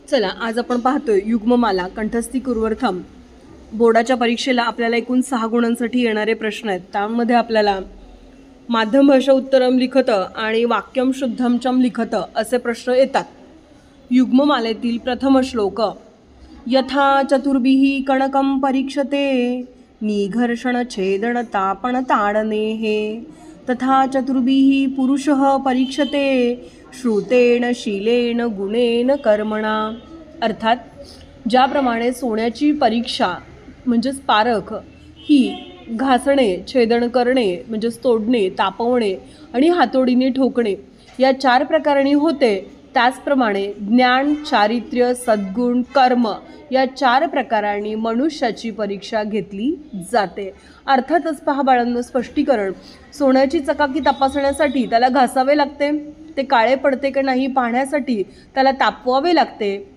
चला आज आपण पाहतोय युग्ममाला कंठस्थी कुर्वर्थम. बोर्डाच्या परीक्षेला आपल्याला एकूण 6 गुणांसाठी येणारे प्रश्न आहेत. त्यामध्ये आपल्याला माध्यम भाषा उत्तरम लिखत आणि वाक्यम शुद्धमचम लिखत असे प्रश्न येतात. युग्ममालेतील प्रथम श्लोक. यथा चतुर्भिः कणकं परीक्षते निघर्षण छेदन तापण ताडनेः तथा चतुर्भिः पुरुषः परीक्षते श्रुतेन शीलेन गुणेन कर्मणा. अर्थात ज्याप्रमाणे सोन्याची परीक्षा म्हणजेच पारख ही घासणे, छेदन करणे म्हणजेच तोडणे, तापवणे आणि हातोडीने ठोकणे या 4 प्रकारांनी होते, त्याचप्रमाणे ज्ञान, चारित्र्य, सद्गुण, कर्म या 4 प्रकारांनी मनुष्याची परीक्षा घेतली जाते. अर्थातच पहा बाळांनो, स्पष्टीकरण. सोन्याची चकाकी तपासण्यासाठी त्याला घासावे लागते, ते काळे पडते की नाही पाहण्यासाठी त्याला तापवावे लागते,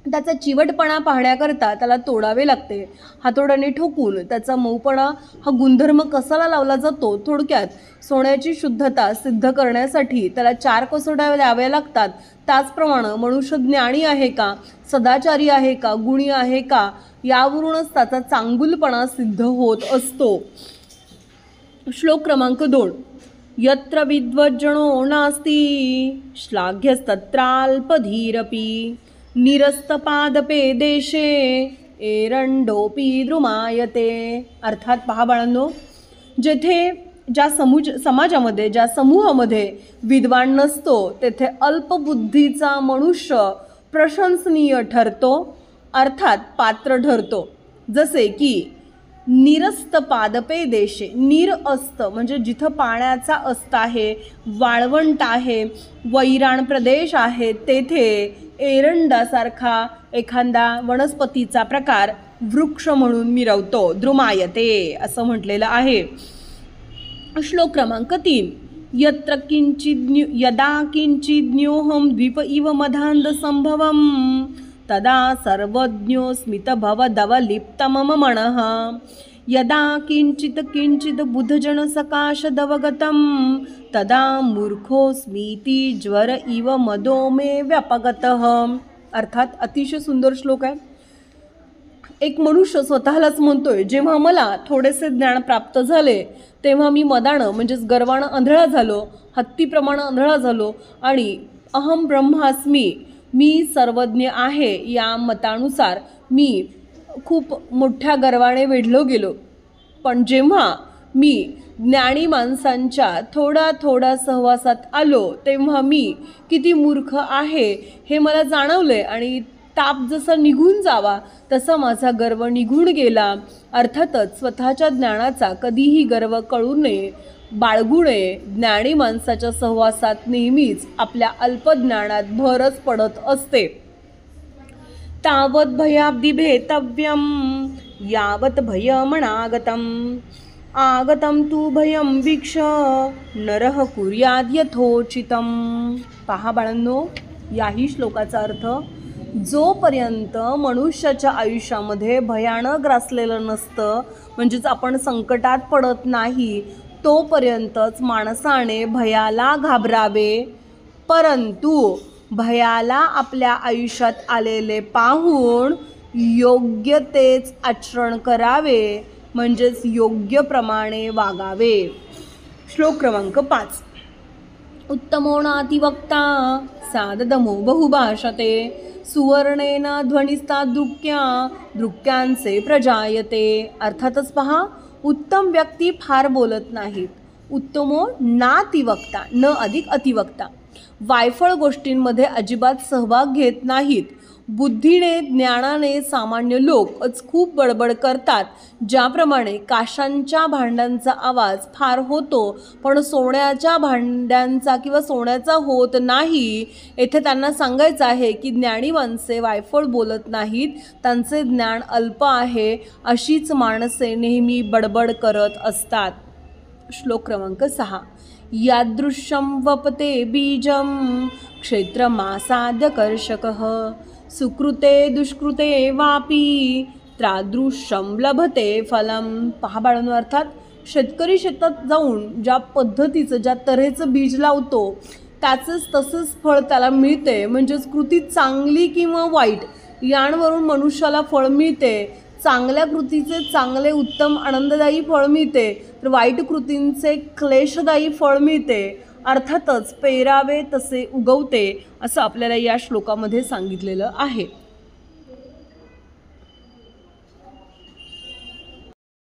त्याचा चिवटपणा पाहण्याकरता त्याला तोडावे लागते, हातोड्याने ठोकून त्याचा मऊपणा हा गुणधर्म कसाला लावला जातो. थोडक्यात सोन्याची शुद्धता सिद्ध करण्यासाठी त्याला 4 कसोट्या द्याव्या लागतात. त्याचप्रमाणे मनुष्य ज्ञानी आहे का, सदाचारी आहे का, गुणी आहे का यावरूनच त्याचा चांगुलपणा सिद्ध होत असतो. श्लोक क्रमांक 2. यत्र विद्वज्जनो नास्ति श्लाघ्यस्तत्राल्पधीरपि निरस्तपादपे देशे एरंडोपी द्रुमायते. अर्थात पहा बाळांनो, जेथे ज्या समाजामध्ये ज्या समूहामध्ये विद्वान नसतो तेथे अल्पबुद्धीचा मनुष्य प्रशंसनीय ठरतो, अर्थात पात्र ठरतो. जसे की निरस्त पादपे देशे, नीर अस्त म्हणजे जिथं पाण्याचा अस्त आहे, वाळवंट आहे, वैराण प्रदेश आहे, तेथे एरंडासारखा एखादा वनस्पतीचा प्रकार वृक्ष म्हणून मिरवतो. द्रुमायते असं म्हटलेलं आहे. श्लोक क्रमांक 3. यत्र यदा किंचिज्ञोहम द्वीप इव मधांध संभवम तदा सर्वज्ञो स्मितभवदवलिप्तमम मनः यदा किंचित किंचित बुधजन सकाशदवगतं तदा मूर्खोस्मीति ज्वर इव मदो मे व्यपगतः. अर्थात अतिशय सुंदर श्लोक आहे. एक मनुष्य स्वतःलाच म्हणतोय, जेव्हा मला थोडेसे ज्ञान प्राप्त झाले तेव्हा मी मदानं म्हणजेच गर्वानं आंधळा झालो, हत्तीप्रमाणे आंधळा झालो आणि अहम ब्रह्मास्मी, मी सर्वज्ञ आहे या मतानुसार मी खूप मोठ्या गर्वाने वेढलो गेलो. पण जेव्हा मी ज्ञानी माणसांच्या थोडा सहवासात आलो तेव्हा मी किती मूर्ख आहे हे मला जाणवले आणि ताप जसा निघून जावा तसा माझा गर्व निघून गेला. अर्थातच स्वतःच्या ज्ञानाचा कधीही गर्व कळू नये, बाळगू नये. ज्ञानी माणसाच्या सहवासात नेहमीच आपल्या अल्पज्ञानात भरच पडत असते. तावत भयाब्धी भेतव्यम यावत भयमनागतम आगतम तू भयम वीक्ष नरः कुर्याद यथोचितम. पहा बाळांनो, याही श्लोकाचा अर्थ, जोपर्यंत मनुष्याच्या आयुष्यामध्ये भयानक ग्रासलेलं नसतं म्हणजेच आपण संकटात पडत नाही तोपर्यंतच माणसाने भयाला घाबरावे. परंतु भयाला आपल्या आयुष्यात आलेले पाहून योग्य तेच आचरण करावे म्हणजेच योग्य प्रमाणे वागावे. श्लोक क्रमांक 5. उत्तमो नातिवक्ता साधदमो बहुभाषते सुवर्णेन ध्वनिस्ता दृक्यांचे प्रजायते. अर्थातच पहा, उत्तम व्यक्ती फार बोलत नाहीत. उत्तमो नातिवक्ता, न अधिक अतिवक्ता, वायफळ गोष्टींमध्ये अजिबात सहभाग घेत नाहीत. बुद्धीने ज्ञानाने सामान्य लोकच खूप बडबड करतात. ज्याप्रमाणे काशांच्या भांड्यांचा आवाज फार होतो पण सोन्याच्या भांड्यांचा किंवा सोन्याचा होत नाही, येथे त्यांना सांगायचं आहे की ज्ञानी माणसे वायफळ बोलत नाहीत, त्यांचे ज्ञान अल्प आहे. अशीच माणसे नेहमी बडबड करत असतात. श्लोक क्रमांक 6. यादृश्यं वपते बीजं क्षेत्रमासाद्य कर्षकः सुकृते दुष्कृते वापी तादृशं लभते फलम. पहा बाळांनो, अर्थात शेतकरी शेतात जाऊन ज्या पद्धतीचं ज्या तऱ्हेचं बीज लावतो त्याचंच तसंच फळ त्याला मिळते. म्हणजेच कृती चांगली किंवा वाईट यांवरून मनुष्याला फळ मिळते. चांगल्या कृतीचे चांगले उत्तम आनंददायी फळ मिळते, तर वाईट कृतींचे क्लेशदायी फळ मिळते. अर्थातच पेरावे तसे उगवते असं आपल्याला या श्लोकामध्ये सांगितलेलं आहे.